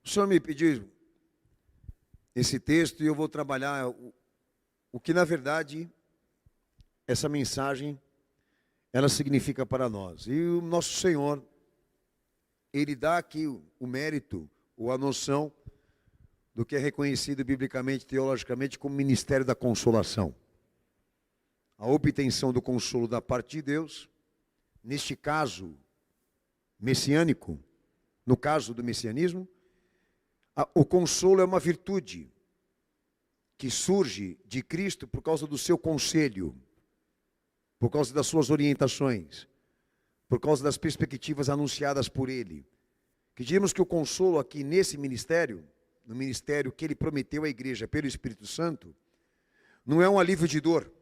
O Senhor me pediu esse texto e eu vou trabalhar o que, na verdade, essa mensagem, ela significa para nós. E o nosso Senhor, Ele dá aqui o mérito, ou a noção, do que é reconhecido biblicamente, teologicamente, como ministério da consolação. A obtenção do consolo da parte de Deus, neste caso messiânico, no caso do messianismo, o consolo é uma virtude que surge de Cristo por causa do seu conselho, por causa das suas orientações, por causa das perspectivas anunciadas por Ele. Que diríamos que o consolo aqui nesse ministério, no ministério que Ele prometeu à igreja pelo Espírito Santo, não é um alívio de dor.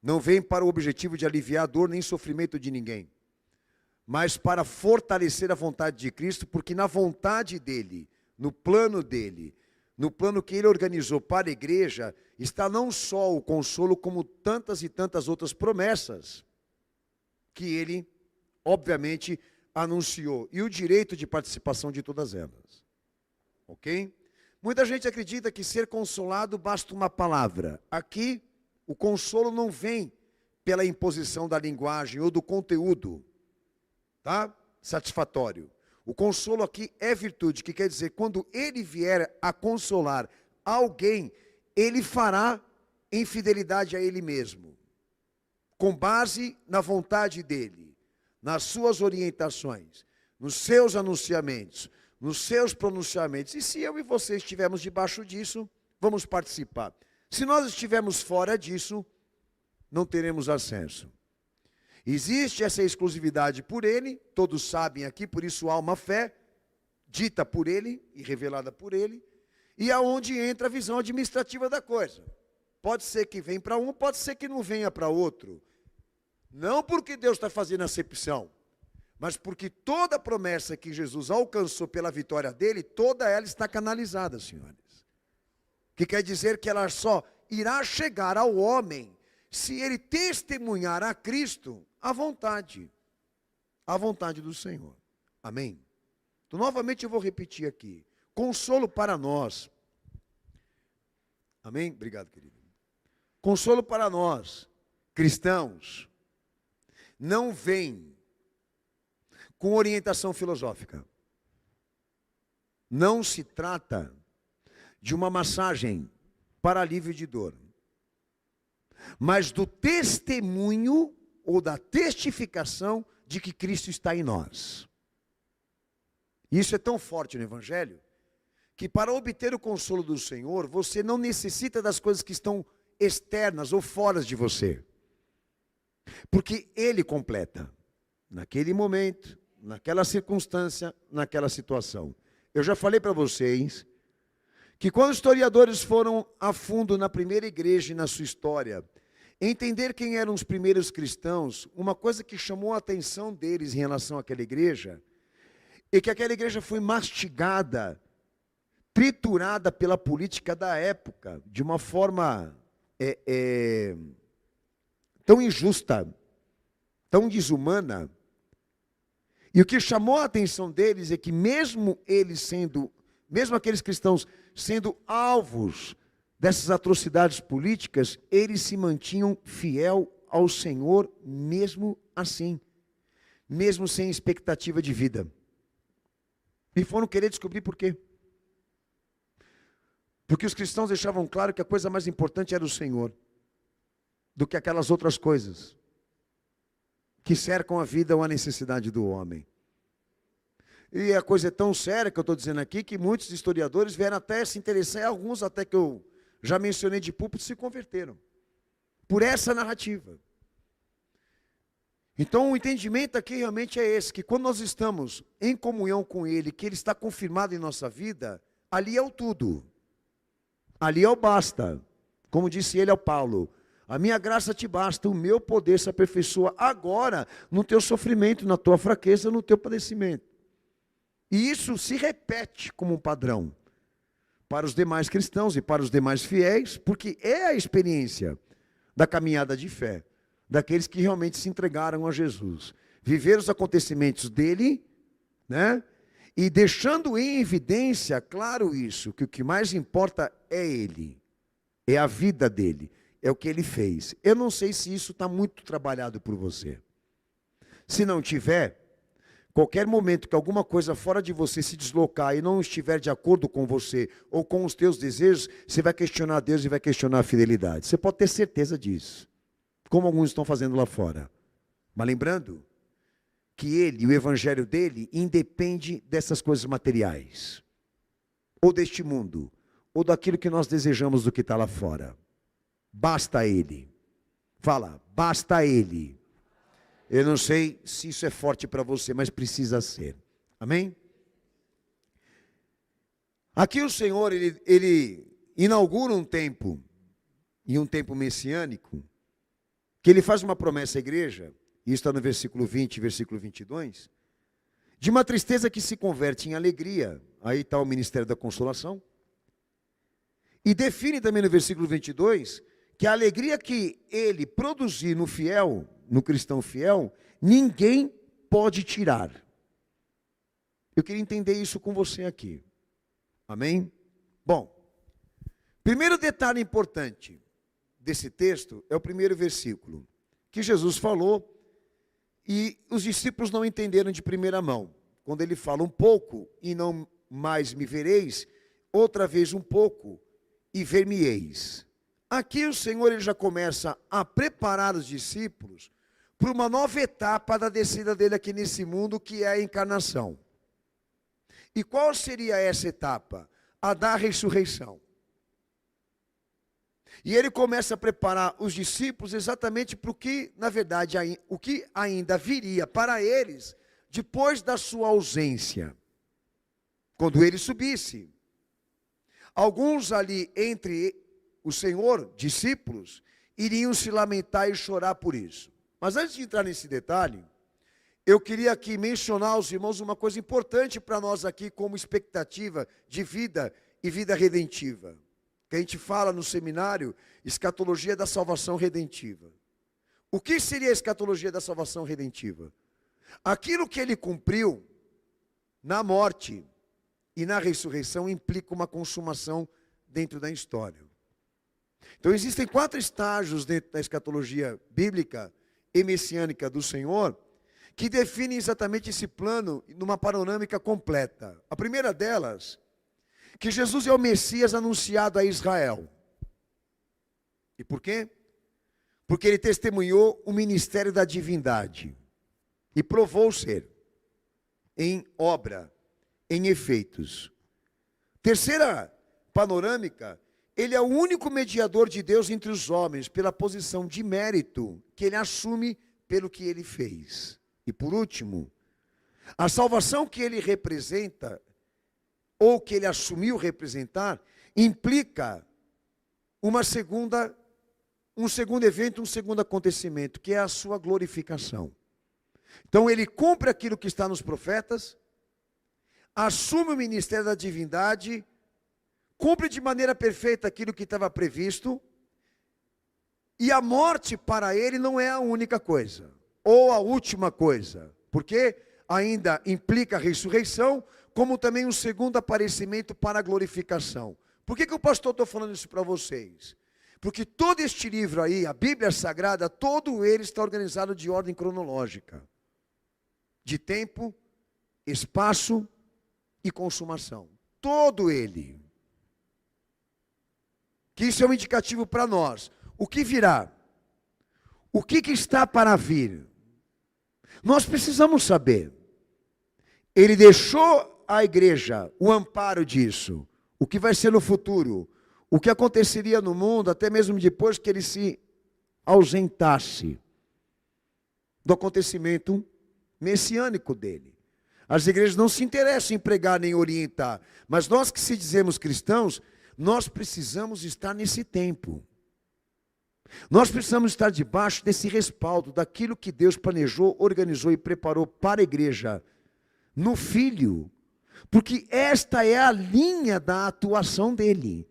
Não vem para o objetivo de aliviar a dor nem sofrimento de ninguém, mas para fortalecer a vontade de Cristo, porque na vontade dEle, no plano que Ele organizou para a igreja, está não só o consolo, como tantas e tantas outras promessas que Ele, obviamente, anunciou, e o direito de participação de todas elas. Ok? Muita gente acredita que ser consolado basta uma palavra. Aqui, o consolo não vem pela imposição da linguagem ou do conteúdo, tá? Satisfatório. O consolo aqui é virtude, que quer dizer, quando Ele vier a consolar alguém, Ele fará em fidelidade a Ele mesmo, com base na vontade dEle, nas suas orientações, nos seus anunciamentos, nos seus pronunciamentos. E se eu e você estivermos debaixo disso, vamos participar. Se nós estivermos fora disso, não teremos acesso. Existe essa exclusividade por Ele, todos sabem aqui, por isso há uma fé dita por Ele e revelada por Ele, e aonde entra a visão administrativa da coisa. Pode ser que venha para um, pode ser que não venha para outro. Não porque Deus está fazendo acepção, mas porque toda a promessa que Jesus alcançou pela vitória dele, toda ela está canalizada, senhores. Que quer dizer que ela só irá chegar ao homem se ele testemunhar a Cristo a vontade do Senhor. Amém? Então, novamente eu vou repetir aqui. Consolo para nós. Amém? Obrigado, querido. Consolo para nós, cristãos, não vem com orientação filosófica. Não se trata de uma massagem para alívio de dor, mas do testemunho ou da testificação de que Cristo está em nós. Isso é tão forte no Evangelho, que para obter o consolo do Senhor, você não necessita das coisas que estão externas ou fora de você, porque Ele completa, naquele momento, naquela circunstância, naquela situação. Eu já falei para vocês que quando os historiadores foram a fundo na primeira igreja e na sua história, entender quem eram os primeiros cristãos, uma coisa que chamou a atenção deles em relação àquela igreja, é que aquela igreja foi mastigada, triturada pela política da época, de uma forma tão injusta, tão desumana. E o que chamou a atenção deles é que mesmo aqueles cristãos sendo alvos dessas atrocidades políticas, eles se mantinham fiel ao Senhor mesmo assim, mesmo sem expectativa de vida. E foram querer descobrir por quê. Porque os cristãos deixavam claro que a coisa mais importante era o Senhor, do que aquelas outras coisas que cercam a vida ou a necessidade do homem. E a coisa é tão séria que eu estou dizendo aqui, que muitos historiadores vieram até se interessar, e alguns até que eu já mencionei de púlpito se converteram, por essa narrativa. Então o entendimento aqui realmente é esse, que quando nós estamos em comunhão com Ele, que Ele está confirmado em nossa vida, ali é o tudo, ali é o basta, como disse ele ao Paulo, a minha graça te basta, o meu poder se aperfeiçoa agora no teu sofrimento, na tua fraqueza, no teu padecimento. E isso se repete como um padrão para os demais cristãos e para os demais fiéis, porque é a experiência da caminhada de fé, daqueles que realmente se entregaram a Jesus. Viver os acontecimentos dele, né? E deixando em evidência, claro isso, que o que mais importa é ele, é a vida dele, é o que ele fez. Eu não sei se isso está muito trabalhado por você. Se não tiver, qualquer momento que alguma coisa fora de você se deslocar e não estiver de acordo com você ou com os teus desejos, você vai questionar Deus e vai questionar a fidelidade. Você pode ter certeza disso, como alguns estão fazendo lá fora. Mas lembrando que ele, o evangelho dele, independe dessas coisas materiais, ou deste mundo, ou daquilo que nós desejamos do que está lá fora. Basta ele. Fala, basta ele. Eu não sei se isso é forte para você, mas precisa ser. Amém? Aqui o Senhor, ele inaugura um tempo, e um tempo messiânico, que ele faz uma promessa à igreja, e isso está no versículo 20 e versículo 22, de uma tristeza que se converte em alegria. Aí está o ministério da consolação. E define também no versículo 22, que a alegria que ele produzir no fiel, no cristão fiel, ninguém pode tirar. Eu queria entender isso com você aqui. Amém? Bom, primeiro detalhe importante desse texto é o primeiro versículo, que Jesus falou e os discípulos não entenderam de primeira mão. Quando ele fala um pouco e não mais me vereis, outra vez um pouco e ver-me-eis. Aqui o Senhor ele já começa a preparar os discípulos para uma nova etapa da descida dele aqui nesse mundo, que é a encarnação. E qual seria essa etapa? A da ressurreição. E ele começa a preparar os discípulos exatamente para o que, na verdade, o que ainda viria para eles depois da sua ausência, quando ele subisse. Alguns ali entre o Senhor, discípulos, iriam se lamentar e chorar por isso. Mas antes de entrar nesse detalhe, eu queria aqui mencionar aos irmãos uma coisa importante para nós aqui como expectativa de vida e vida redentiva. Que a gente fala no seminário, escatologia da salvação redentiva. O que seria a escatologia da salvação redentiva? Aquilo que ele cumpriu na morte e na ressurreição implica uma consumação dentro da história. Então existem 4 estágios dentro da escatologia bíblica e messiânica do Senhor, que definem exatamente esse plano numa panorâmica completa. A primeira delas, que Jesus é o Messias anunciado a Israel. E por quê? Porque ele testemunhou o ministério da divindade e provou ser em obra, em efeitos. Terceira panorâmica, ele é o único mediador de Deus entre os homens, pela posição de mérito que ele assume pelo que ele fez. E por último, a salvação que ele representa, ou que ele assumiu representar, implica um segundo evento, um segundo acontecimento, que é a sua glorificação. Então ele cumpre aquilo que está nos profetas, assume o ministério da divindade, cumpre de maneira perfeita aquilo que estava previsto, e a morte para ele não é a única coisa, ou a última coisa, porque ainda implica a ressurreição, como também um segundo aparecimento para a glorificação. Por que o pastor está falando isso para vocês? Porque todo este livro aí, a Bíblia Sagrada, todo ele está organizado de ordem cronológica, de tempo, espaço e consumação. Todo ele. Que isso é um indicativo para nós. O que virá? O que está para vir? Nós precisamos saber. Ele deixou à igreja o amparo disso. O que vai ser no futuro? O que aconteceria no mundo, até mesmo depois que ele se ausentasse do acontecimento messiânico dele. As igrejas não se interessam em pregar nem orientar, mas nós que se dizemos cristãos, nós precisamos estar nesse tempo. Nós precisamos estar debaixo desse respaldo, daquilo que Deus planejou, organizou e preparou para a igreja, no Filho, porque esta é a linha da atuação dele.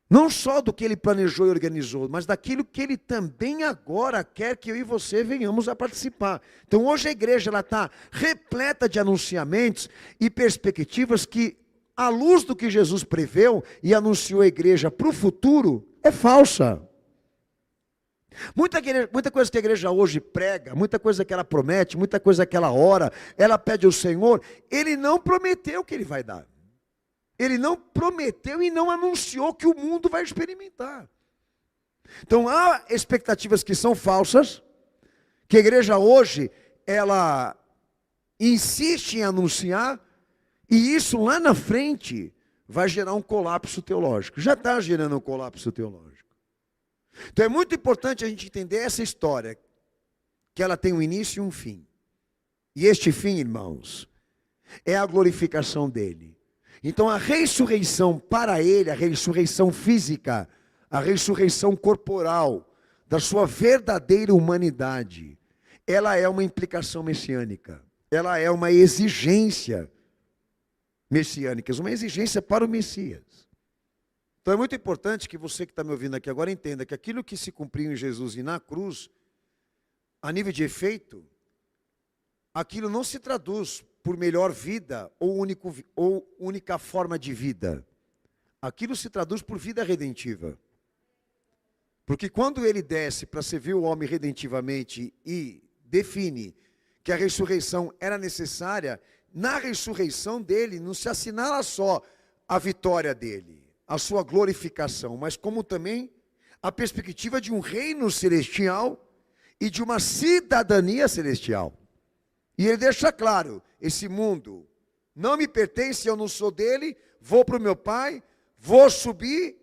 Não só do que ele planejou e organizou, mas daquilo que ele também agora quer que eu e você venhamos a participar. Então hoje a igreja está repleta de anunciamentos e perspectivas que, à luz do que Jesus preveu e anunciou à igreja para o futuro, é falsa. Muita coisa que a igreja hoje prega, muita coisa que ela promete, muita coisa que ela ora, ela pede ao Senhor, ele não prometeu que ele vai dar. Ele não prometeu e não anunciou que o mundo vai experimentar. Então há expectativas que são falsas, que a igreja hoje, ela insiste em anunciar, e isso lá na frente vai gerar um colapso teológico. Já está gerando um colapso teológico. Então é muito importante a gente entender essa história, que ela tem um início e um fim. E este fim, irmãos, é a glorificação dele. Então a ressurreição para ele, a ressurreição física, a ressurreição corporal, da sua verdadeira humanidade, ela é uma implicação messiânica. Ela é uma exigência messiânica, uma exigência para o Messias. Então é muito importante que você que está me ouvindo aqui agora entenda que aquilo que se cumpriu em Jesus e na cruz, a nível de efeito, aquilo não se traduz por melhor vida ou única forma de vida. Aquilo se traduz por vida redentiva. Porque quando ele desce para servir o homem redentivamente e define que a ressurreição era necessária, na ressurreição dele não se assinala só a vitória dele, a sua glorificação, mas como também a perspectiva de um reino celestial e de uma cidadania celestial. E ele deixa claro, esse mundo não me pertence, eu não sou dele, vou para o meu Pai, vou subir,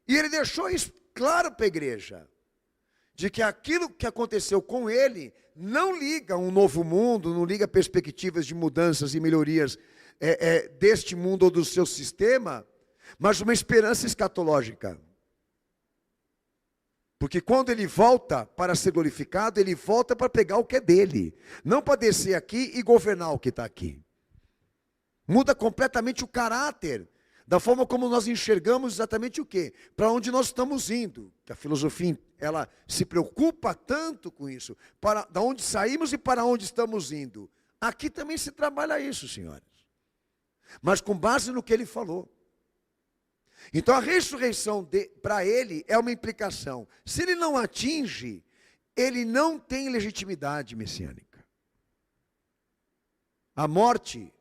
e ele deixou isso claro para a igreja, de que aquilo que aconteceu com ele não liga um novo mundo, não liga perspectivas de mudanças e melhorias deste mundo ou do seu sistema, mas uma esperança escatológica. Porque quando ele volta para ser glorificado, ele volta para pegar o que é dele, não para descer aqui e governar o que está aqui. Muda completamente o caráter, da forma como nós enxergamos exatamente o quê? Para onde nós estamos indo. Que a filosofia, ela se preocupa tanto com isso, da onde saímos e para onde estamos indo. Aqui também se trabalha isso, senhores. Mas com base no que ele falou. Então a ressurreição para ele é uma implicação. Se ele não atinge, ele não tem legitimidade messiânica. A morte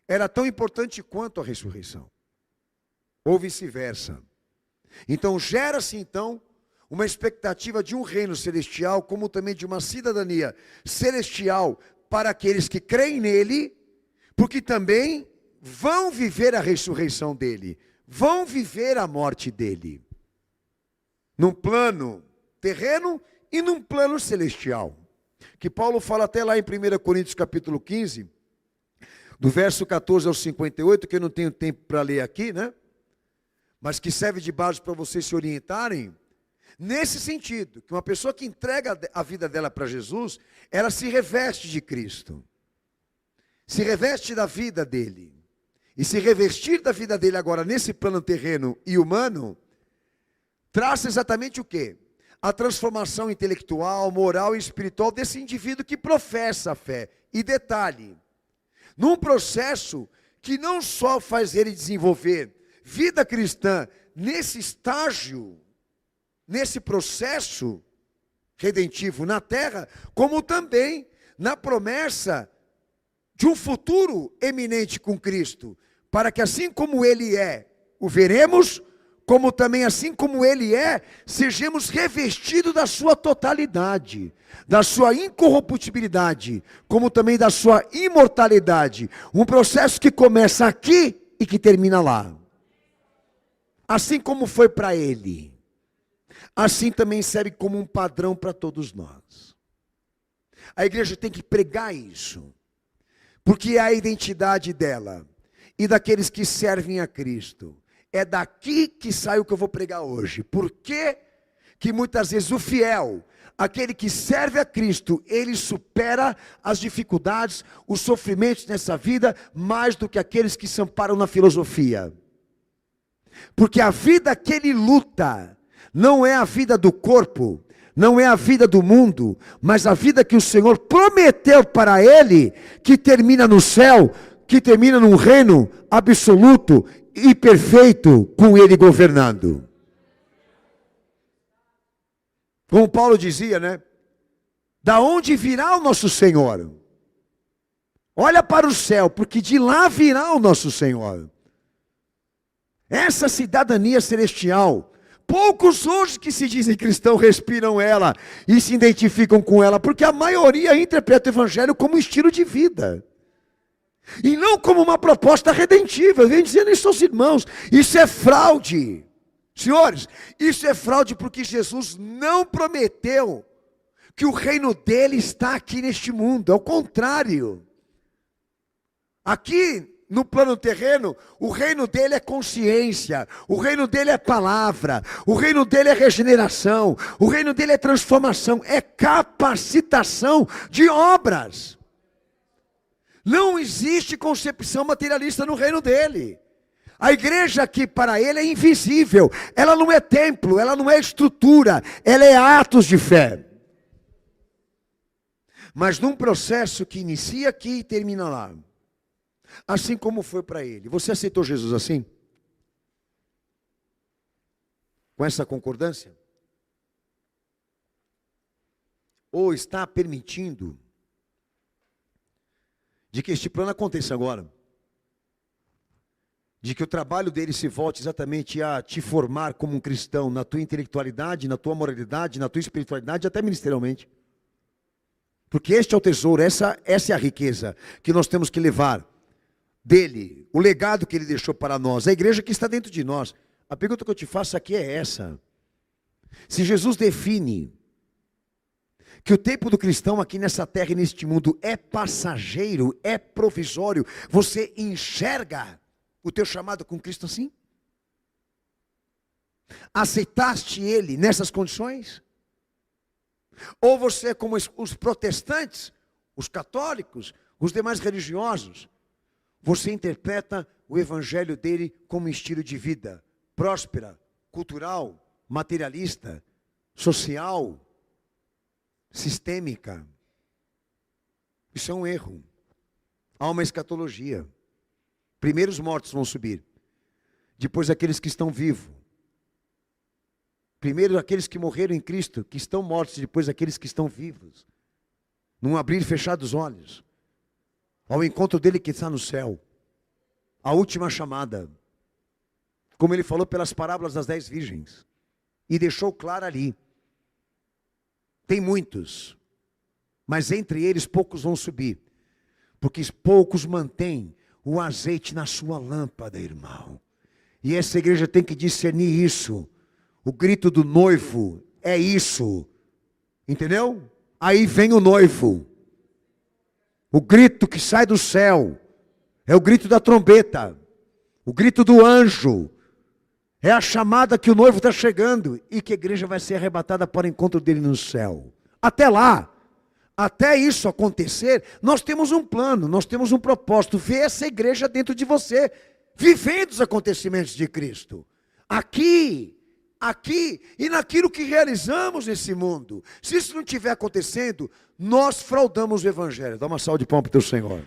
era tão importante quanto a ressurreição. Ou vice-versa. Então gera-se então uma expectativa de um reino celestial, como também de uma cidadania celestial para aqueles que creem nele, porque também vão viver a ressurreição dele. Vão viver a morte dele, num plano terreno e num plano celestial, que Paulo fala até lá em 1 Coríntios capítulo 15, do verso 14 ao 58, que eu não tenho tempo para ler aqui, né? Mas que serve de base para vocês se orientarem, nesse sentido, que uma pessoa que entrega a vida dela para Jesus, ela se reveste de Cristo, se reveste da vida dele. E se revestir da vida dele agora nesse plano terreno e humano, traz exatamente o quê? A transformação intelectual, moral e espiritual desse indivíduo que professa a fé. E detalhe, num processo que não só faz ele desenvolver vida cristã nesse estágio, nesse processo redentivo na terra, como também na promessa de um futuro eminente com Cristo, para que assim como ele é, o veremos, como também assim como ele é, sejamos revestidos da sua totalidade, da sua incorruptibilidade, como também da sua imortalidade. Um processo que começa aqui e que termina lá. Assim como foi para ele, assim também serve como um padrão para todos nós. A igreja tem que pregar isso, porque é a identidade dela e daqueles que servem a Cristo. É daqui que sai o que eu vou pregar hoje. Por que que muitas vezes o fiel, aquele que serve a Cristo, ele supera as dificuldades, os sofrimentos nessa vida, mais do que aqueles que se amparam na filosofia? Porque a vida que ele luta não é a vida do corpo, não é a vida do mundo, mas a vida que o Senhor prometeu para ele, que termina no céu, que termina num reino absoluto e perfeito, com ele governando. Como Paulo dizia, né? Da onde virá o nosso Senhor? Olha para o céu, porque de lá virá o nosso Senhor. Essa cidadania celestial, poucos hoje que se dizem cristãos respiram ela e se identificam com ela, porque a maioria interpreta o evangelho como estilo de vida. E não como uma proposta redentiva. Eu venho dizendo isso aos irmãos, isso é fraude. Senhores, isso é fraude porque Jesus não prometeu que o reino dele está aqui neste mundo. Ao contrário. Aqui no plano terreno, o reino dele é consciência, o reino dele é palavra, o reino dele é regeneração, o reino dele é transformação, é capacitação de obras. Não existe concepção materialista no reino dele. A igreja aqui para ele é invisível, ela não é templo, ela não é estrutura, ela é atos de fé. Mas num processo que inicia aqui e termina lá. Assim como foi para ele. Você aceitou Jesus assim? Com essa concordância? Ou está permitindo de que este plano aconteça agora? De que o trabalho dele se volte exatamente a te formar como um cristão na tua intelectualidade, na tua moralidade, na tua espiritualidade, até ministerialmente. Porque este é o tesouro, essa é a riqueza que nós temos que levar dele, o legado que ele deixou para nós, a igreja que está dentro de nós. A pergunta que eu te faço aqui é essa: se Jesus define que o tempo do cristão aqui nessa terra e neste mundo é passageiro, é provisório, você enxerga o teu chamado com Cristo assim? Aceitaste ele nessas condições? Ou você, como os protestantes, os católicos, os demais religiosos, você interpreta o evangelho dele como estilo de vida próspera, cultural, materialista, social, sistêmica? Isso é um erro. Há uma escatologia. Primeiro os mortos vão subir, depois aqueles que estão vivos. Primeiro aqueles que morreram em Cristo, que estão mortos, depois aqueles que estão vivos. Num abrir e fechar dos olhos. Ao encontro dele que está no céu. A última chamada. Como ele falou pelas parábolas das 10 virgens. E deixou claro ali. Tem muitos. Mas entre eles poucos vão subir. Porque poucos mantêm o azeite na sua lâmpada, irmão. E essa igreja tem que discernir isso. O grito do noivo é isso. Entendeu? Aí vem o noivo. O grito que sai do céu é o grito da trombeta, o grito do anjo, é a chamada que o noivo está chegando e que a igreja vai ser arrebatada para o encontro dele no céu. Até lá, até isso acontecer, nós temos um plano, nós temos um propósito, ver essa igreja dentro de você, vivendo os acontecimentos de Cristo, aqui e naquilo que realizamos nesse mundo. Se isso não estiver acontecendo, nós fraudamos o evangelho. Dá uma salva de palmas para o teu Senhor.